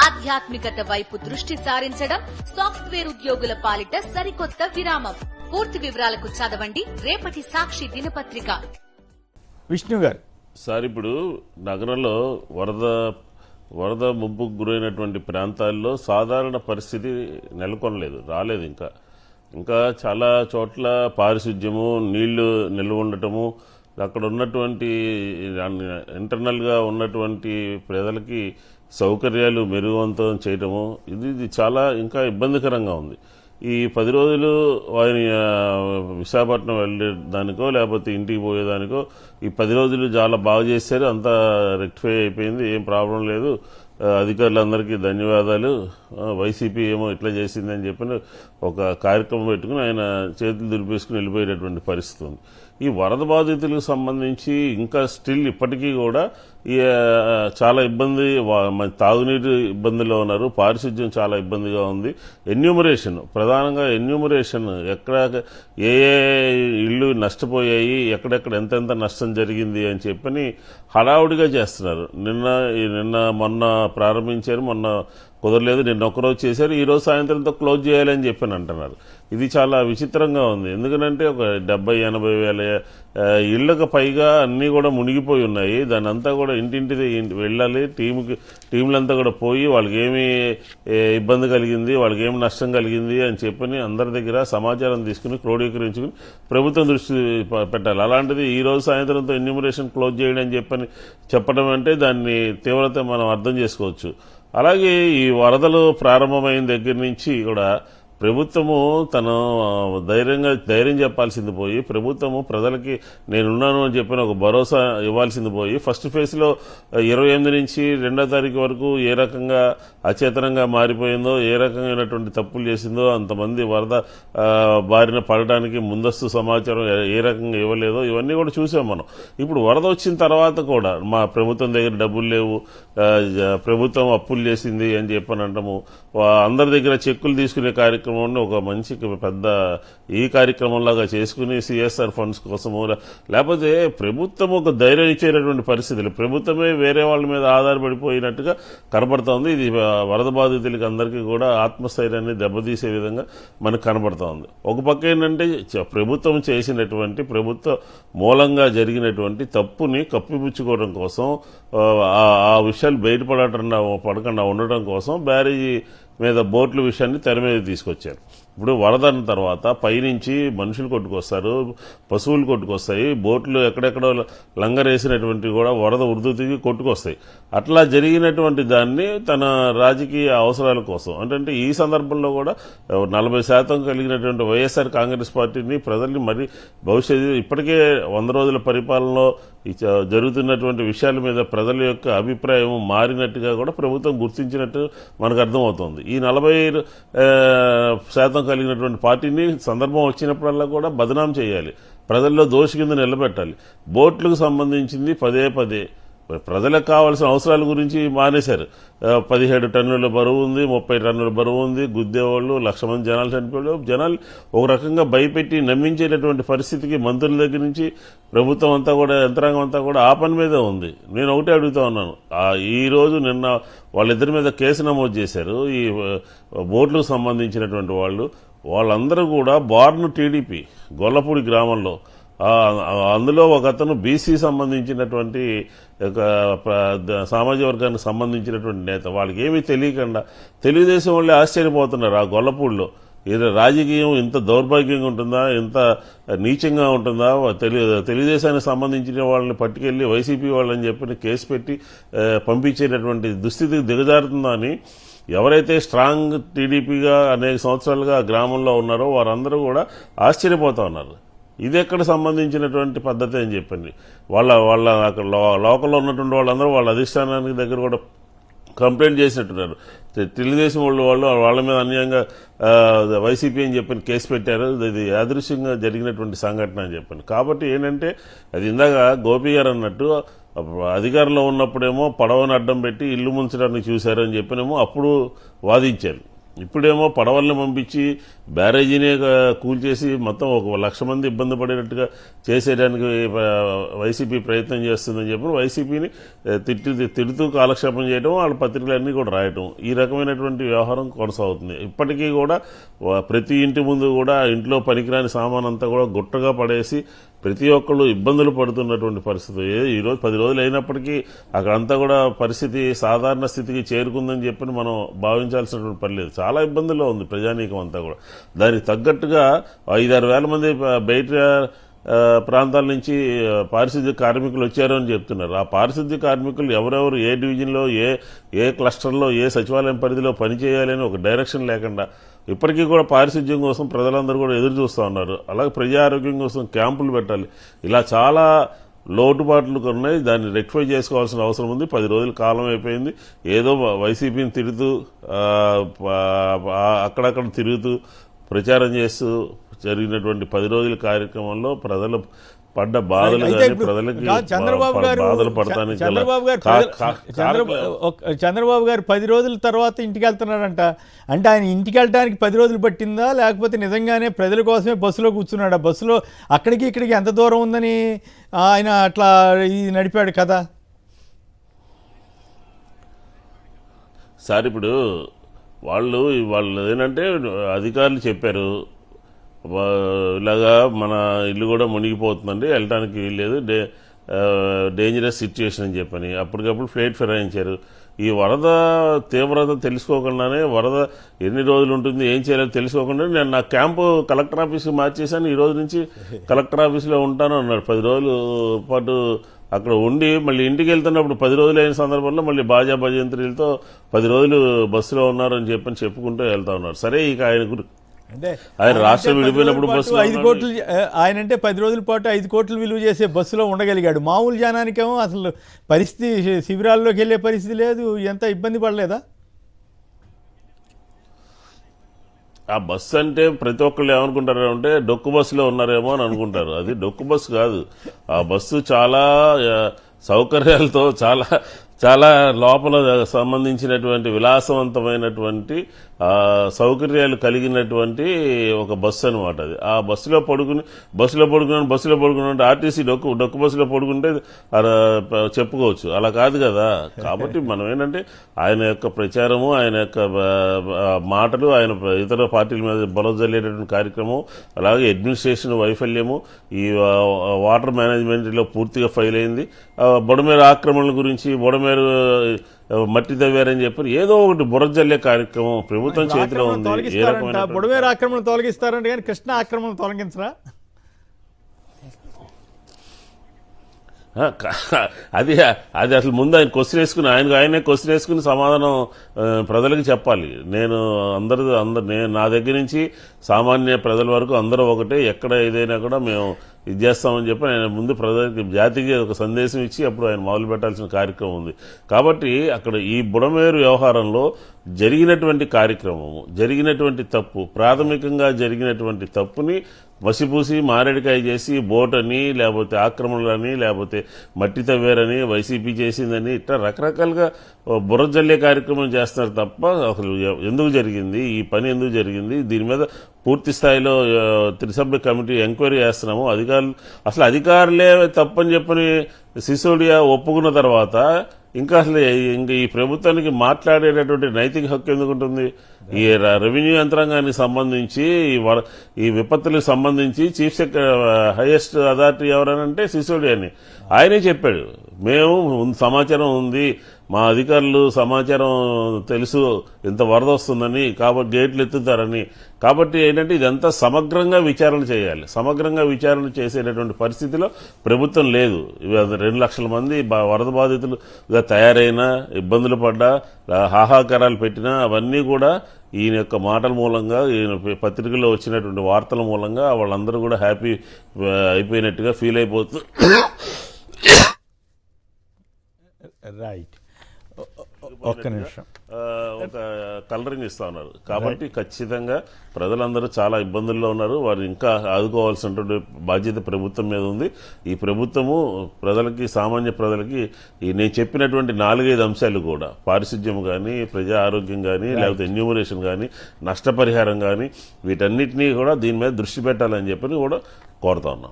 ఆధ్యాత్మికత వైపు దృష్టి సారించడం సాఫ్ట్వేర్ ఉద్యోగుల పాలిట సరికొత్త విరామం. పూర్తి వివరాలకు చదవండి రేపటి సాక్షి దినపత్రిక. విష్ణు గారు సార్, ఇప్పుడు నగరంలో వరద ముంపుకు గురైనటువంటి ప్రాంతాల్లో సాధారణ పరిస్థితి నెలకొనలేదు, రాలేదు. ఇంకా చాలా చోట్ల పారిశుధ్యము, నీళ్లు నిల్వ ఉండటము, అక్కడ ఉన్నటువంటి ఇంటర్నల్గా ఉన్నటువంటి ప్రజలకి సౌకర్యాలు మెరుగువంతం చేయటము, ఇది చాలా ఇంకా ఇబ్బందికరంగా ఉంది. ఈ 10 రోజులు ఆయన విశాఖపట్నం వెళ్ళేదానికో లేకపోతే ఇంటికి పోయేదానికో ఈ 10 రోజులు చాలా బాగా చేశారు, అంతా రెక్టిఫై అయిపోయింది, ఏం ప్రాబ్లం లేదు, అధికారులందరికీ ధన్యవాదాలు, వైసీపీ ఏమో ఇట్లా చేసిందని చెప్పి ఒక కార్యక్రమం పెట్టుకుని ఆయన చేతులు దులిపేసుకుని వెళ్ళిపోయేటటువంటి పరిస్థితి ఉంది. ఈ వరద బాధితులకు సంబంధించి ఇంకా స్టిల్ ఇప్పటికీ కూడా చాలా ఇబ్బంది, తాగునీటి ఇబ్బందిలో ఉన్నారు, పారిశుధ్యం చాలా ఇబ్బందిగా ఉంది. ఎన్యూమరేషన్, ప్రధానంగా ఎన్యూమరేషన్, ఎక్కడ ఏ ఇళ్లు నష్టపోయాయి, ఎక్కడెక్కడ ఎంతెంత నష్టం జరిగింది అని చెప్పని హడావుడిగా చేస్తున్నారు. మొన్న ప్రారంభించారు, మొన్న కుదరలేదు, నిన్న ఒక్కరోజు చేశారు, ఈ రోజు సాయంత్రంతో క్లోజ్ చేయాలని చెప్పని అంటున్నారు. ఇది చాలా విచిత్రంగా ఉంది. ఎందుకంటే ఒక 70-80 వేల ఇళ్లకు పైగా అన్నీ కూడా మునిగిపోయి ఉన్నాయి. దాని అంతా కూడా ఇంటింటి వెళ్ళాలి, టీంలంతా కూడా పోయి వాళ్ళకి ఏమి ఇబ్బంది కలిగింది, వాళ్ళకి ఏమి నష్టం కలిగింది అని చెప్పని అందరి దగ్గర సమాచారం తీసుకుని క్రోడీకరించుకుని ప్రభుత్వం దృష్టి పెట్టాలి. అలాంటిది ఈ రోజు సాయంత్రంతో ఎన్యూమరేషన్ క్లోజ్ చేయడం అని చెప్పడం అంటే దాన్ని తీవ్రత మనం అర్థం చేసుకోవచ్చు. అలాగే ఈ వరదలు ప్రారంభమైన దగ్గర నుంచి కూడా ప్రభుత్వము తను ధైర్యం చెప్పాల్సింది పోయి, ప్రభుత్వము ప్రజలకి నేనున్నాను అని చెప్పిన ఒక భరోసా ఇవ్వాల్సింది పోయి, ఫస్ట్ ఫేజ్లో 28 నుంచి 2వ తారీఖు వరకు ఏ రకంగా అచేతనంగా మారిపోయిందో, ఏ రకమైనటువంటి తప్పులు చేసిందో, అంతమంది వరద బారిన పడడానికి ముందస్తు సమాచారం ఏ రకంగా ఇవ్వలేదో ఇవన్నీ కూడా చూసాం మనం. ఇప్పుడు వరద వచ్చిన తర్వాత కూడా మా ప్రభుత్వం దగ్గర డబ్బులు లేవు, ప్రభుత్వం అప్పులు చేసింది అని చెప్పని అంటాము, అందరి దగ్గర చెక్కులు తీసుకునే కార్యక్రమం ఒక మంచి పెద్ద ఈ కార్యక్రమంలాగా చేసుకుని సిఎస్ఆర్ ఫండ్స్ కోసము, లేకపోతే ప్రభుత్వం ఒక ధైర్యం ఇచ్చేటటువంటి పరిస్థితులు, ప్రభుత్వమే వేరే వాళ్ళ మీద ఆధారపడిపోయినట్టుగా కనబడుతోంది. ఇది వరద బాధితులకి అందరికీ కూడా ఆత్మస్థైర్యాన్ని దెబ్బతీసే విధంగా మనకు కనబడుతోంది. ఒక పక్క ఏంటంటే ప్రభుత్వం చేసినటువంటి, ప్రభుత్వ మూలంగా జరిగినటువంటి తప్పుని కప్పిపుచ్చుకోవడం కోసం, ఆ విషయాలు పడకుండా ఉండటం కోసం బ్యారేజీ మీద బోట్ల విషయాన్ని తెర మీద తీసుకొచ్చారు. ఇప్పుడు వరద అన్న తర్వాత పైనుంచి మనుషులు కొట్టుకొస్తారు, పశువులు కొట్టుకొస్తాయి, బోట్లు ఎక్కడెక్కడో లంగరేసినటువంటి కూడా వరద ఉధృతికి కొట్టుకొస్తాయి. అట్లా జరిగినటువంటి దాన్ని తన రాజకీయ అవసరాల కోసం, అంటే ఈ సందర్భంలో కూడా 40% కలిగినటువంటి వైఎస్ఆర్ కాంగ్రెస్ పార్టీని ప్రజల్ని మరి భవిష్యత్తు ఇప్పటికే 100 రోజుల పరిపాలనలో జరుగుతున్నటువంటి విషయాల మీద ప్రజల యొక్క అభిప్రాయం మారినట్టుగా కూడా ప్రభుత్వం గుర్తించినట్టు మనకు అర్థమవుతోంది. ఈ 40% కలిగినటువంటి పార్టీని సందర్భం వచ్చినప్పుడల్లా కూడా బదనాం చేయాలి, ప్రజల్లో దోషి కింద నిలబెట్టాలి. బోట్లకు సంబంధించింది పదే ప్రజలకు కావాల్సిన అవసరాల గురించి మానేశారు. 17 టన్నుల బరువు ఉంది, 30 టన్నుల బరువు ఉంది, గుద్దేవాళ్ళు 1,00,000 మంది జనాలు చనిపోయారు. జనాలు ఒక రకంగా భయపెట్టి నమ్మించేటటువంటి పరిస్థితికి మంత్రుల దగ్గర నుంచి ప్రభుత్వం అంతా కూడా, యంత్రాంగం అంతా కూడా ఆ పని మీదే ఉంది. నేను ఒకటే అడుగుతా ఉన్నాను, ఈ రోజు నిన్న వాళ్ళిద్దరి మీద కేసు నమోదు చేశారు. ఈ బోట్లకు సంబంధించినటువంటి వాళ్ళందరూ కూడా బార్న్ టీడీపీ గొల్లపూడి గ్రామంలో, అందులో ఒక అతను బీసీ సంబంధించినటువంటి సామాజిక వర్గానికి సంబంధించినటువంటి నేత. వాళ్ళకి ఏమీ తెలియకుండా తెలుగుదేశం వాళ్ళే ఆశ్చర్యపోతున్నారు. ఆ గొల్లపూడిలో ఏదో రాజకీయం ఇంత దౌర్భాగ్యంగా ఉంటుందా, ఇంత నీచంగా ఉంటుందా, తెలుగుదేశానికి సంబంధించిన వాళ్ళని పట్టుకెళ్లి వైసీపీ వాళ్ళని చెప్పి కేసు పెట్టి పంపించేటటువంటి దుస్థితికి దిగజారుతుందా అని ఎవరైతే స్ట్రాంగ్ టీడీపీగా అనేక సంవత్సరాలుగా గ్రామంలో ఉన్నారో వారందరూ కూడా ఆశ్చర్యపోతా ఉన్నారు. ఇది ఎక్కడ సంబంధించినటువంటి పద్ధతి అని చెప్పండి. వాళ్ళ అక్కడ లోకల్లో ఉన్నటువంటి వాళ్ళందరూ వాళ్ళ అధిష్టానానికి దగ్గర కూడా కంప్లైంట్ చేసినట్టున్నారు. తెలుగుదేశం వాళ్ళ మీద అన్యాయంగా వైసీపీ అని చెప్పని కేసు పెట్టారు. ఇది యాదృశ్యంగా జరిగినటువంటి సంఘటన అని చెప్పండి. కాబట్టి ఏంటంటే అది ఇందాక గోపి గారు అన్నట్టు అధికారంలో ఉన్నప్పుడేమో పడవను అడ్డం పెట్టి ఇల్లు ముంచడానికి చూశారని చెప్పినేమో అప్పుడు వాదించారు. ఇప్పుడేమో పడవల్ని పంపించి బ్యారేజీనే కూల్చేసి మొత్తం 1,00,000 మంది ఇబ్బంది పడేటట్టుగా చేసేయడానికి వైసీపీ ప్రయత్నం చేస్తుందని చెప్పి వైసీపీని తిడుతూ కాలక్షేపం చేయడం, వాళ్ళ పత్రికలన్నీ కూడా రాయటం, ఈ రకమైనటువంటి వ్యవహారం కొనసాగుతుంది. ఇప్పటికీ కూడా ప్రతి ఇంటి ముందు కూడా ఇంట్లో పనికిరాని సామాన్ అంతా కూడా గుట్టగా పడేసి ప్రతి ఒక్కళ్ళు ఇబ్బందులు పడుతున్నటువంటి పరిస్థితి. ఈరోజు 10 రోజులు అయినప్పటికీ అక్కడంతా కూడా పరిస్థితి సాధారణ స్థితికి చేరుకుందని చెప్పి మనం భావించాల్సినటువంటి పని లేదు. చాలా ఇబ్బందుల్లో ఉంది ప్రజానీకం అంతా కూడా. దానికి తగ్గట్టుగా 5-6 వేల మంది బయట ప్రాంతాల నుంచి పారిశుద్ధ్య కార్మికులు వచ్చారు అని చెప్తున్నారు. ఆ పారిశుద్ధ్య కార్మికులు ఎవరెవరు ఏ డివిజన్లో ఏ క్లస్టర్లో ఏ సచివాలయం పరిధిలో పనిచేయాలని ఒక డైరెక్షన్ లేకుండా ఇప్పటికీ కూడా పారిశుద్ధ్యం కోసం ప్రజలందరూ కూడా ఎదురు చూస్తూ ఉన్నారు. అలాగే ప్రజా ఆరోగ్యం కోసం క్యాంపులు పెట్టాలి. ఇలా చాలా లోటుపాట్లు ఉన్నాయి. దాన్ని రెక్టిఫై చేసుకోవాల్సిన అవసరం ఉంది. 10 రోజుల కాలం అయిపోయింది. ఏదో వైసీపీని తిరుగుతూ అక్కడక్కడ తిరుగుతూ ప్రచారం చేస్తూ జరిగినటువంటి 10 రోజుల కార్యక్రమంలో ప్రజలు పడ్డ బాధలు కానీ ప్రజలకి బాధలు పడతానికి చంద్రబాబు గారు 10 రోజుల తర్వాత ఇంటికి వెళ్తున్నాడంట. అంటే ఆయన ఇంటికి వెళ్ళడానికి 10 రోజులు పట్టిందా, లేకపోతే నిజంగానే ప్రజల కోసమే బస్సులో కూర్చున్నాడా? బస్సులో అక్కడికి ఇక్కడికి ఎంత దూరం ఉందని ఆయన అట్లా ఇది నడిపాడు కదా సార్. ఇప్పుడు వాళ్ళు ఏంటంటే అధికారులు చెప్పారు, ఇలాగా మన ఇల్లు కూడా మునిగిపోతుందండి, వెళ్ళడానికి లేదు, డేంజరస్ సిచ్యుయేషన్ అని చెప్పని అప్పటికప్పుడు ఫ్లైట్ ఫిరాయించారు. ఈ వరద తీవ్రత తెలుసుకోకుండానే, వరద ఎన్ని రోజులు ఉంటుంది, ఏం చేయాలో తెలుసుకోకుండా నేను నా క్యాంపు కలెక్టర్ ఆఫీస్కి మార్చేశాను, ఈ రోజు నుంచి కలెక్టర్ ఆఫీస్లో ఉంటాను అన్నాడు. 10 రోజుల పాటు అక్కడ ఉండి మళ్ళీ ఇంటికి వెళ్తున్నప్పుడు 10 రోజులు అయిన సందర్భంలో మళ్ళీ బాజా భజంత్రీలతో 10 రోజులు బస్సులో ఉన్నారని చెప్పుకుంటూ వెళ్తా ఉన్నారు. సరే, ఇక ఆయన రాష్ట్రం విడిపోయినప్పుడు బస్సు 5 కోట్లు, ఆయన అంటే 10 రోజుల పాటు 5 కోట్లు విలువ చేసే బస్సులో ఉండగలిగాడు. మామూలు జనానికేమో అసలు పరిస్థితి, శిబిరాల్లోకి వెళ్లే పరిస్థితి లేదు. ఎంత ఇబ్బంది పడలేదా? ఆ బస్సు అంటే ప్రతి ఒక్కళ్ళు ఏమనుకుంటారు అంటే డొక్కు బస్సులో ఉన్నారేమో అని అనుకుంటారు. అది డొక్కు బస్సు కాదు. ఆ బస్సు చాలా సౌకర్యాలతో చాలా లోపల సంబంధించినటువంటి విలాసవంతమైనటువంటి సౌకర్యాలు కలిగినటువంటి ఒక బస్సు అనమాట అది. ఆ బస్సులో పడుకుని ఆర్టీసీ డొక్కు బస్సులో పడుకుంటే చెప్పుకోవచ్చు. అలా కాదు కదా. కాబట్టి మనం ఏంటంటే ఆయన యొక్క ప్రచారము, ఆయన యొక్క మాటలు, ఆయన ఇతర పార్టీల మీద బలజల్లేటటువంటి కార్యక్రమం, అలాగే అడ్మినిస్ట్రేషన్ వైఫల్యము, ఈ వాటర్ మేనేజ్మెంట్లో పూర్తిగా ఫెయిల్ అయింది. బొడమేరు ఆక్రమణల గురించి, బొడమేరు మట్టి తవ్వారని చెప్పి ఏదో ఒకటి బురజల్లే కార్యక్రమం ప్రభుత్వం చేతిలో ఉంది. ఏ రకమైన బుడమేరు ఆక్రమణ తొలగిస్తారంటే కానీ కృష్ణ ఆక్రమణ తొలగించరా? అది అసలు ముందు ఆయన క్వశ్చన్ వేసుకుని ఆయనే క్వశ్చన్ వేసుకుని సమాధానం ప్రజలకు చెప్పాలి. నేను నా దగ్గర నుంచి సామాన్య ప్రజల వరకు అందరూ ఒకటే, ఎక్కడ ఏదైనా కూడా మేము ఇది చేస్తామని చెప్పి ఆయన ముందు ప్రజలకి, జాతికి ఒక సందేశం ఇచ్చి అప్పుడు ఆయన మొదలు పెట్టాల్సిన కార్యక్రమం ఉంది. కాబట్టి అక్కడ ఈ బుడమేరు వ్యవహారంలో జరిగినటువంటి కార్యక్రమము, జరిగినటువంటి తప్పు, ప్రాథమికంగా జరిగినటువంటి తప్పుని మసిపూసి మారేడికాయ చేసి బోటని, లేకపోతే ఆక్రమణలని, లేకపోతే మట్టి తవ్వారని, వైసీపీ చేసిందని, ఇట్లా రకరకాలుగా బుర్రజల్లే కార్యక్రమం చేస్తున్నారు తప్ప అసలు ఎందుకు జరిగింది, ఈ పని ఎందుకు జరిగింది, దీని మీద పూర్తి స్థాయిలో త్రిసభ్య కమిటీ ఎంక్వైరీ చేస్తున్నాము. అధికారులే తప్పని చెప్పని సిసోడియా ఒప్పుకున్న తర్వాత ఇంకా ఈ ప్రభుత్వానికి మాట్లాడేటటువంటి నైతిక హక్కు ఎందుకు ఉంటుంది? ఈ రెవెన్యూ యంత్రాంగానికి సంబంధించి, ఈ విపత్తులకు సంబంధించి చీఫ్ హైయెస్ట్ అథారిటీ ఎవరనంటే సిసోడియాని. ఆయనే చెప్పాడు, మేము సమాచారం ఉంది, మా అధికారులు సమాచారం తెలుసు ఇంత వరద వస్తుందని, కాబట్టి గేట్లు ఎత్తుతారని. కాబట్టి ఏంటంటే ఇదంతా సమగ్రంగా విచారణ చేయాలి. సమగ్రంగా విచారణ చేసేటటువంటి పరిస్థితిలో ప్రభుత్వం లేదు. 2 లక్షల మంది వరద బాధితులుగా తయారైనా, ఇబ్బందులు పడ్డా, హాహాకారాలు పెట్టినా అవన్నీ కూడా ఈయన యొక్క మాటల మూలంగా, ఈయన పత్రికల్లో వచ్చినటువంటి వార్తల మూలంగా వాళ్ళందరూ కూడా హ్యాపీ అయిపోయినట్టుగా ఫీల్ అయిపోతూ రైట్. ఒక్క నిమిషం. ఒక కలరింగ్ ఇస్తా ఉన్నారు. కాబట్టి ఖచ్చితంగా ప్రజలందరూ చాలా ఇబ్బందుల్లో ఉన్నారు. వారు ఇంకా ఆదుకోవాల్సినటువంటి బాధ్యత ప్రభుత్వం మీద ఉంది. ఈ ప్రభుత్వము ప్రజలకి, సామాన్య ప్రజలకి నేను చెప్పినటువంటి 4-5 అంశాలు కూడా, పారిశుధ్యం కానీ, ప్రజా ఆరోగ్యం కానీ, లేకపోతే ఎన్యూమరేషన్ కానీ, నష్టపరిహారం కానీ, వీటన్నిటినీ కూడా దీని మీద దృష్టి పెట్టాలని చెప్పని కూడా కోరుతా ఉన్నాం.